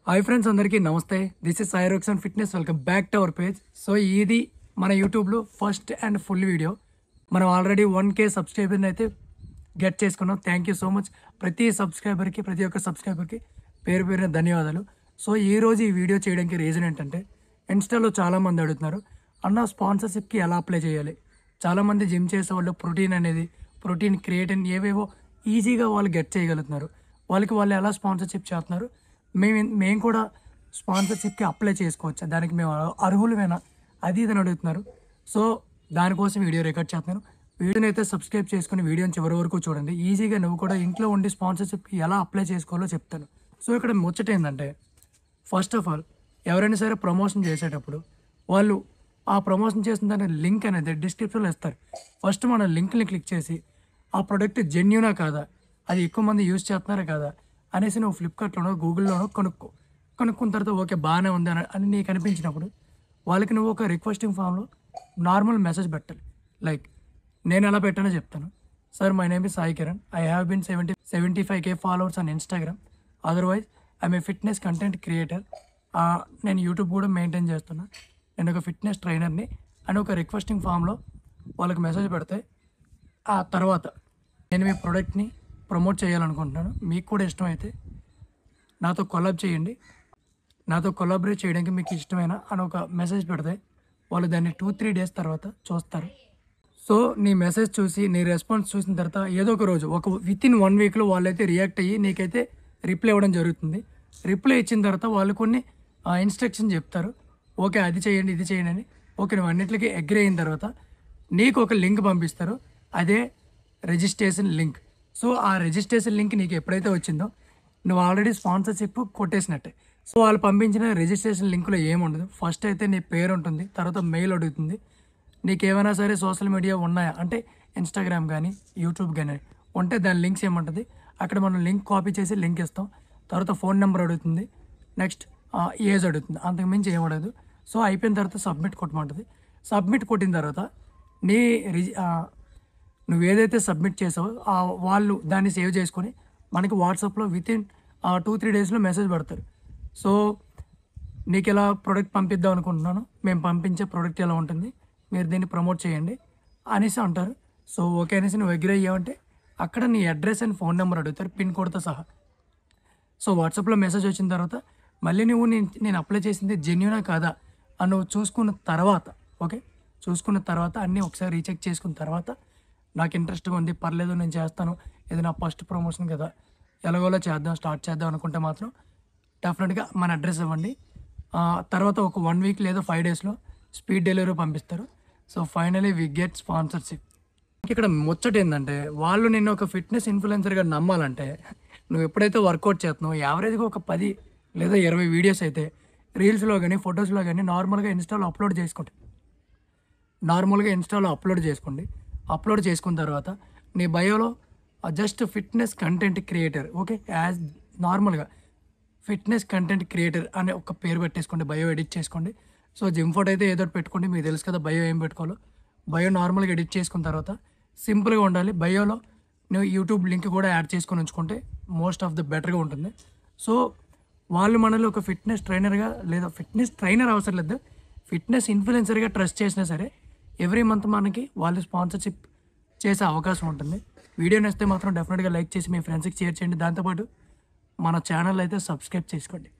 Hi friends, అందరికీ నమస్తే. This is Sai Roxon fitness. Welcome back to our page. So ఇది మన యూట్యూబ్లో ఫస్ట్ అండ్ ఫుల్ వీడియో. మనం ఆల్రెడీ 1K సబ్స్క్రైబర్ని అయితే గెట్ చేసుకున్నాం. థ్యాంక్ యూ సో మచ్ ప్రతి ఒక్క సబ్స్క్రైబర్కి పేరు పేరున ధన్యవాదాలు. సో ఈరోజు ఈ వీడియో చేయడానికి రీజన్ ఏంటంటే, ఇన్స్టాలో చాలామంది అడుగుతున్నారు, అన్న స్పాన్సర్షిప్కి ఎలా అప్లై చేయాలి. చాలామంది జిమ్ చేసే వాళ్ళు ప్రోటీన్ క్రియేటిన్ ఏవేవో ఈజీగా వాళ్ళు గెట్ చేయగలుగుతున్నారు. వాళ్ళు ఎలా స్పాన్సర్షిప్ చేస్తున్నారు, మేము కూడా స్పాన్సర్షిప్కి అప్లై చేసుకోవచ్చా, దానికి మేము అర్హులమేనా, అది ఇదని అడుగుతున్నారు. సో దానికోసం వీడియో రికార్డ్ చేస్తున్నాను. వీడియోని అయితే సబ్స్క్రైబ్ చేసుకుని వీడియోని చివరి వరకు చూడండి. ఈజీగా నువ్వు కూడా ఇంట్లో ఉండి స్పాన్సర్షిప్కి ఎలా అప్లై చేసుకోవాలో చెప్తాను. సో ఇక్కడ ముచ్చట ఏంటంటే, ఫస్ట్ ఆఫ్ ఆల్ ఎవరైనా సరే ప్రమోషన్ చేసేటప్పుడు వాళ్ళు ఆ ప్రమోషన్ చేసిన దాని లింక్ అనేది డిస్క్రిప్షన్లో ఇస్తారు. ఫస్ట్ మన లింక్ని క్లిక్ చేసి ఆ ప్రోడక్ట్ జెన్యూనా కాదా, అది ఎక్కువ మంది యూజ్ చేస్తున్నారా కాదా అనేసి నువ్వు ఫ్లిప్కార్ట్లోనో గూగుల్లోనో కనుక్కున్న తర్వాత ఓకే బాగానే ఉంది అని నీకు అనిపించినప్పుడు వాళ్ళకి నువ్వు ఒక రిక్వెస్టింగ్ ఫామ్లో నార్మల్ మెసేజ్ పెట్టాలి. లైక్ నేను ఎలా పెట్టానో చెప్తాను. Sir, my name is Sai Kiran. I have been 75K followers on Instagram. Otherwise I'm a fitness content creator. నేను యూట్యూబ్ కూడా మెయింటైన్ చేస్తున్నా. నేను ఒక ఫిట్నెస్ ట్రైనర్ని అని ఒక రిక్వెస్టింగ్ ఫామ్లో వాళ్ళకి మెసేజ్ పెడితే, ఆ తర్వాత నేను మీ ప్రోడక్ట్ని ప్రమోట్ చేయాలనుకుంటున్నాను, మీకు కూడా ఇష్టమైతే నాతో కొలాబ్ చేయండి, నాతో కొలాబరేట్ చేయడానికి మీకు ఇష్టమైన అని ఒక మెసేజ్ పెడితే వాళ్ళు దాన్ని 2-3 డేస్ తర్వాత చూస్తారు. సో నీ మెసేజ్ చూసి నీ రెస్పాన్స్ చూసిన తర్వాత ఏదో ఒక రోజు వితిన్ 1 వీక్లో వాళ్ళైతే రియాక్ట్ అయ్యి నీకైతే రిప్లై ఇవ్వడం జరుగుతుంది. రిప్లై ఇచ్చిన తర్వాత వాళ్ళు కొన్ని ఇన్స్ట్రక్షన్ చెప్తారు. ఓకే అది చేయండి ఇది చేయండి అని. ఓకే నువ్వు అన్నింటికి అగ్రీ అయిన తర్వాత నీకు ఒక లింక్ పంపిస్తారు. అదే రిజిస్ట్రేషన్ లింక్. సో ఆ రిజిస్ట్రేషన్ లింక్ నీకు ఎప్పుడైతే వచ్చిందో నువ్వు ఆల్రెడీ స్పాన్సర్షిప్ కొట్టేసినట్టే. సో వాళ్ళు పంపించిన రిజిస్ట్రేషన్ లింక్లో ఏముండదు. ఫస్ట్ అయితే నీ పేరు ఉంటుంది, తర్వాత మెయిల్ అడుగుతుంది. నీకు ఏమైనా సరే సోషల్ మీడియా ఉన్నాయా అంటే ఇన్స్టాగ్రామ్ కానీ యూట్యూబ్ కానీ ఉంటే దాని లింక్స్ ఏముంటుంది, అక్కడ మనం లింక్ కాపీ చేసి లింక్ ఇస్తాం. తర్వాత ఫోన్ నెంబర్ అడుగుతుంది, నెక్స్ట్ ఏజ్ అడుగుతుంది, అంతకుమించి ఏం అడగదు. సో అయిపోయిన తర్వాత సబ్మిట్ కొట్టమంటుంది. సబ్మిట్ కొట్టిన తర్వాత నీ నువ్వు ఏదైతే సబ్మిట్ చేసావో వాళ్ళు దాన్ని సేవ్ చేసుకొని మనకి వాట్సాప్లో వితిన్ 2-3 డేస్లో మెసేజ్ పెడతారు. సో నీకు ఎలా ప్రోడక్ట్ పంపిద్దాం అనుకుంటున్నాను, మేము పంపించే ప్రోడక్ట్ ఎలా ఉంటుంది, మీరు దీన్ని ప్రమోట్ చేయండి అనేసి అంటారు. సో ఓకే అనేసి నువ్వు అగ్రీ అయ్యావంటే అక్కడ నీ అడ్రస్ అండ్ ఫోన్ నెంబర్ అడుగుతారు, పిన్ కోడ్తో సహా. సో వాట్సాప్లో మెసేజ్ వచ్చిన తర్వాత మళ్ళీ నువ్వు నేను అప్లై చేసింది జెన్యూనా కాదా అని నువ్వు చూసుకున్న తర్వాత, ఓకే చూసుకున్న తర్వాత అన్నీ ఒకసారి రీచెక్ చేసుకున్న తర్వాత నాకు ఇంట్రెస్ట్గా ఉంది, పర్లేదు నేను చేస్తాను, ఇది నా ఫస్ట్ ప్రమోషన్ కదా, ఎలాగోలా స్టార్ట్ చేద్దాం అనుకుంటే మాత్రం డెఫినెట్గా మన అడ్రస్ ఇవ్వండి. తర్వాత ఒక 1 వీక్ లేదా 5 డేస్లో స్పీడ్ డెలివరీ పంపిస్తారు. So finally we get sponsorship. ఇక్కడ ముచ్చట ఏంటంటే, వాళ్ళు నిన్ను ఒక ఫిట్నెస్ ఇన్ఫ్లుయెన్సర్గా నమ్మాలంటే నువ్వు ఎప్పుడైతే వర్కౌట్ చేస్తున్నావు యావరేజ్గా ఒక 10 లేదా 20 వీడియోస్ అయితే రీల్స్లో కానీ ఫొటోస్లో కానీ నార్మల్గా ఇన్స్టాలో అప్లోడ్ చేసుకోండి. అప్లోడ్ చేసుకున్న తర్వాత నీ బయోలో just fitness content creator, okay as నార్మల్గా ఫిట్నెస్ కంటెంట్ క్రియేటర్ అనే ఒక పేరు పెట్టేసుకోండి, బయో ఎడిట్ చేసుకోండి. సో జిమ్ ఫోటో అయితే ఏదో పెట్టుకోండి, మీకు తెలుసు కదా బయో ఏం పెట్టుకోవాలో. బయో నార్మల్గా ఎడిట్ చేసుకున్న తర్వాత సింపుల్గా ఉండాలి. బయోలో నువ్వు యూట్యూబ్ లింక్ కూడా యాడ్ చేసుకొని ఉంచుకుంటే మోస్ట్ ఆఫ్ ద బెటర్గా ఉంటుంది. సో వాళ్ళు మనలో ఒక ఫిట్నెస్ ట్రైనర్గా లేదా ఫిట్నెస్ ట్రైనర్ అవసరం లేదు, ఫిట్నెస్ ఇన్ఫ్లుయెన్సర్గా ట్రస్ట్ చేసినా సరే ఎవ్రీ మంత్ మనకి వాళ్ళు స్పాన్సర్షిప్ చేసే అవకాశం ఉంటుంది. వీడియో నచ్చితే మాత్రం డెఫినెట్గా లైక్ చేసి మీ ఫ్రెండ్స్కి షేర్ చేయండి. దాంతోపాటు మన ఛానల్ అయితే సబ్స్క్రైబ్ చేసుకోండి.